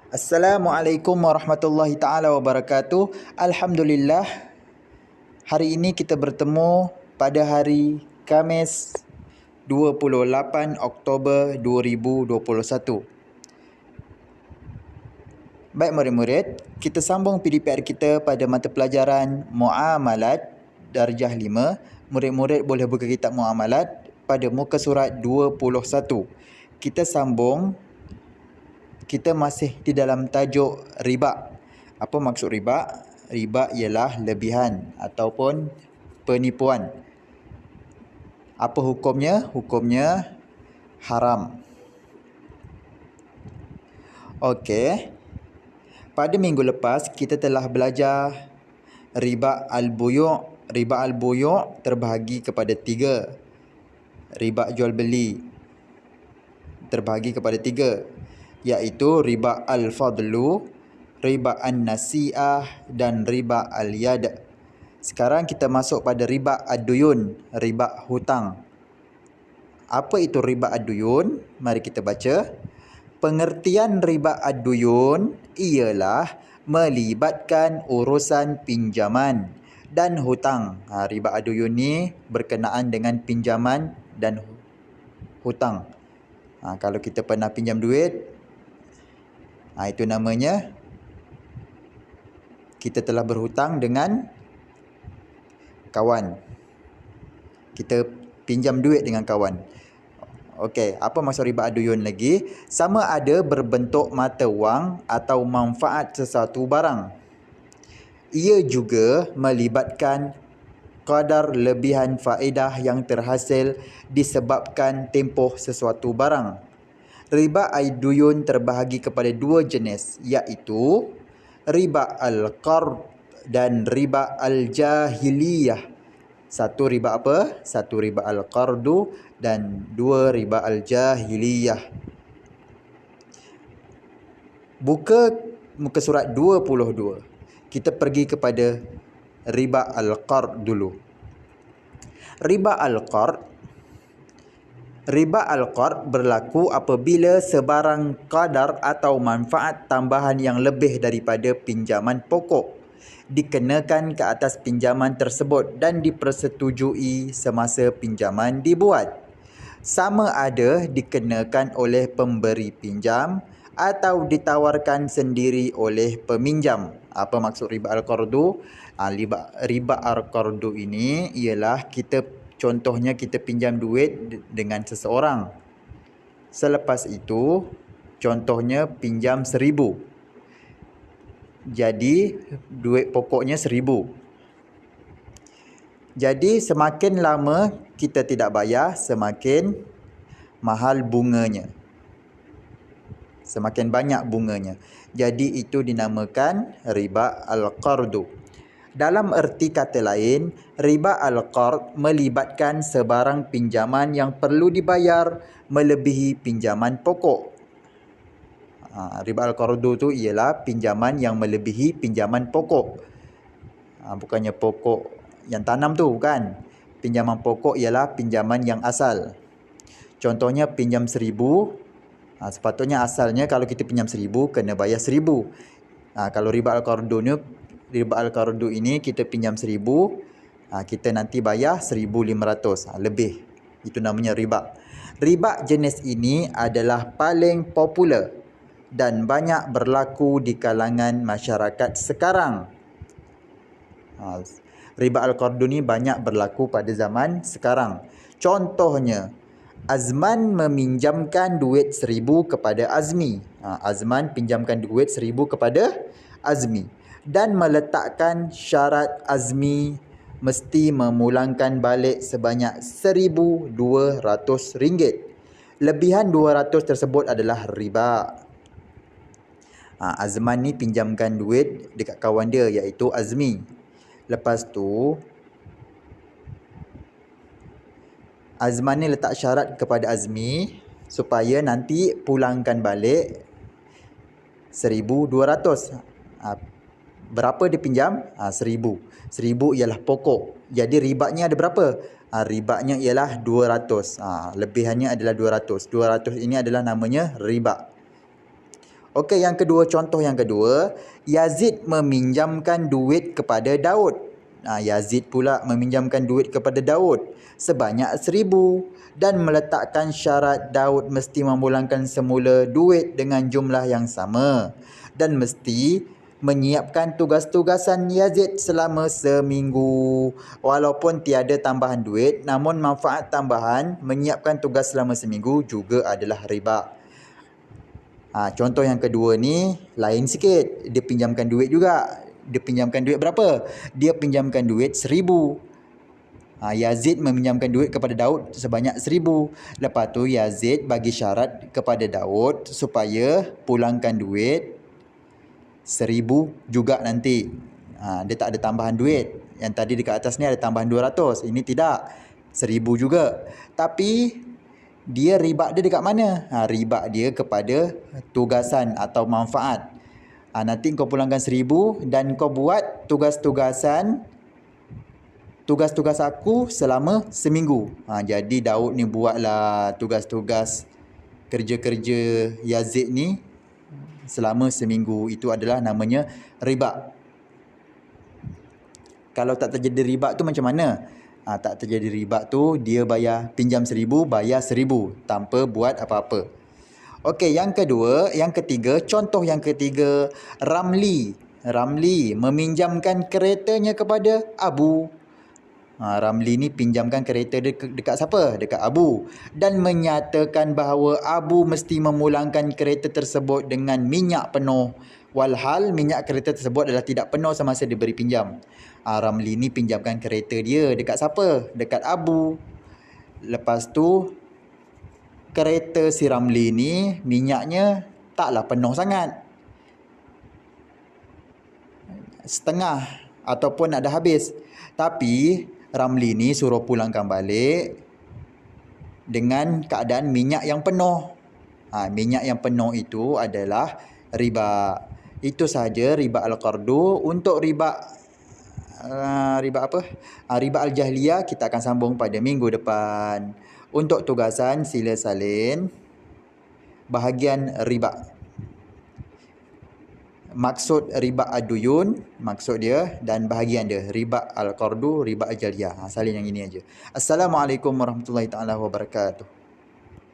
Assalamualaikum warahmatullahi taala wabarakatuh. Alhamdulillah, hari ini kita bertemu pada hari Khamis 28 Oktober 2021. Baik murid-murid, kita sambung PDPR kita pada mata pelajaran Muamalat darjah 5. Murid-murid boleh buka kitab Muamalat pada muka surat 21. Kita sambung, kita masih di dalam tajuk riba. Apa maksud riba? Riba ialah lebihan ataupun penipuan. Apa hukumnya? Hukumnya haram. Okey. Pada minggu lepas kita telah belajar riba al-buyu'. Riba al-buyu' terbahagi kepada 3. Riba jual beli terbahagi kepada 3, iaitu riba al-fadlu, riba an-nasi'ah dan riba al-yad. Sekarang kita masuk pada riba ad-duyun, riba hutang. Apa itu riba ad-duyun? Mari kita baca. Pengertian riba ad-duyun ialah melibatkan urusan pinjaman dan hutang. Riba ad-duyun ni berkenaan dengan pinjaman dan hutang. Kalau kita pernah pinjam duit, itu namanya kita telah berhutang dengan kawan. Kita pinjam duit dengan kawan. Okey, apa maksud riba ad-duyun lagi? Sama ada berbentuk mata wang atau manfaat sesuatu barang. Ia juga melibatkan kadar lebihan faedah yang terhasil disebabkan tempoh sesuatu barang. Riba ad-duyun terbahagi kepada 2 jenis, iaitu riba al-qard dan riba al-jahiliyah. Satu riba apa? Satu riba al-qardu dan 2 riba al-jahiliyah. Buka muka surat 22. Kita pergi kepada riba al-qard dulu. Riba al-qard berlaku apabila sebarang kadar atau manfaat tambahan yang lebih daripada pinjaman pokok dikenakan ke atas pinjaman tersebut dan dipersetujui semasa pinjaman dibuat. Sama ada dikenakan oleh pemberi pinjam atau ditawarkan sendiri oleh peminjam. Apa maksud riba al-qardu? Riba al-qardu ini ialah contohnya kita pinjam duit dengan seseorang. Selepas itu, contohnya pinjam 1,000. Jadi duit pokoknya 1,000. Jadi semakin lama kita tidak bayar, semakin mahal bunganya. Semakin banyak bunganya. Jadi itu dinamakan riba al-qardu. Dalam erti kata lain, riba al-qard melibatkan sebarang pinjaman yang perlu dibayar melebihi pinjaman pokok. Riba al-qardu tu ialah pinjaman yang melebihi pinjaman pokok. Bukannya pokok yang tanam tu, bukan. Pinjaman pokok ialah pinjaman yang asal. Contohnya pinjam 1,000. Sepatutnya asalnya kalau kita pinjam 1,000 kena bayar 1,000. Kalau riba al-qardu ini kita pinjam 1,000, kita nanti bayar 1,500 lebih. Itu namanya riba. Riba jenis ini adalah paling popular dan banyak berlaku di kalangan masyarakat sekarang. Riba al-qardu ni banyak berlaku pada zaman sekarang. Contohnya, Azman meminjamkan duit 1,000 kepada Azmi. Azman pinjamkan duit 1,000 kepada Azmi dan meletakkan syarat Azmi mesti memulangkan balik sebanyak RM1,200. Lebihan 200 tersebut adalah riba. Azman ni pinjamkan duit dekat kawan dia, iaitu Azmi. Lepas tu Azman ni letak syarat kepada Azmi supaya nanti pulangkan balik 1,200. Berapa dia pinjam? 1,000. 1,000 ialah pokok. Jadi ribanya ada berapa? Ribanya ialah 200. Lebihannya adalah 200. 200 ini adalah namanya riba. Okey, yang kedua, contoh yang kedua, Yazid meminjamkan duit kepada Daud. Yazid pula meminjamkan duit kepada Daud sebanyak 1,000 dan meletakkan syarat Daud mesti memulangkan semula duit dengan jumlah yang sama dan mesti menyiapkan tugas-tugasan Yazid selama seminggu. Walaupun tiada tambahan duit, namun manfaat tambahan menyiapkan tugas selama seminggu juga adalah riba. Contoh yang kedua ni lain sikit. Dia pinjamkan duit juga. Dia pinjamkan duit berapa? Dia pinjamkan duit 1,000. Yazid meminjamkan duit kepada Daud sebanyak 1,000. Lepas tu Yazid bagi syarat kepada Daud supaya pulangkan duit 1,000 juga nanti. Dia tak ada tambahan duit. Yang tadi dekat atas ni ada tambahan 200. Ini tidak. 1,000 juga. Tapi dia riba dia dekat mana? Riba dia kepada tugasan atau manfaat. Nanti kau pulangkan 1,000 dan kau buat tugas aku selama seminggu. Jadi Daud ni buatlah tugas-tugas kerja-kerja Yazid ni selama seminggu. Itu adalah namanya riba. Kalau tak terjadi riba tu macam mana? Tak terjadi riba tu dia bayar pinjam 1,000, bayar 1,000 tanpa buat apa-apa. Okey, yang ketiga, contoh yang ketiga, Ramli meminjamkan keretanya kepada Abu. Ramli ni pinjamkan kereta dia dekat siapa? Dekat Abu. Dan menyatakan bahawa Abu mesti memulangkan kereta tersebut dengan minyak penuh. Walhal minyak kereta tersebut adalah tidak penuh semasa diberi pinjam. Ramli ni pinjamkan kereta dia dekat siapa? Dekat Abu. Lepas tu kereta si Ramli ni minyaknya taklah penuh sangat. Setengah ataupun nak dah habis. Tapi Ramli ni suruh pulangkan balik dengan keadaan minyak yang penuh. Minyak yang penuh itu adalah riba. Itu sahaja riba al-qardu. Untuk riba apa? Riba al-jahliyah kita akan sambung pada minggu depan. Untuk tugasan sila salin bahagian riba. Maksud riba ad-duyun, maksud dia, dan bahagian dia riba al-qardu, riba al-jahliyah. Salin yang ini aja. Assalamualaikum warahmatullahi taala wabarakatuh.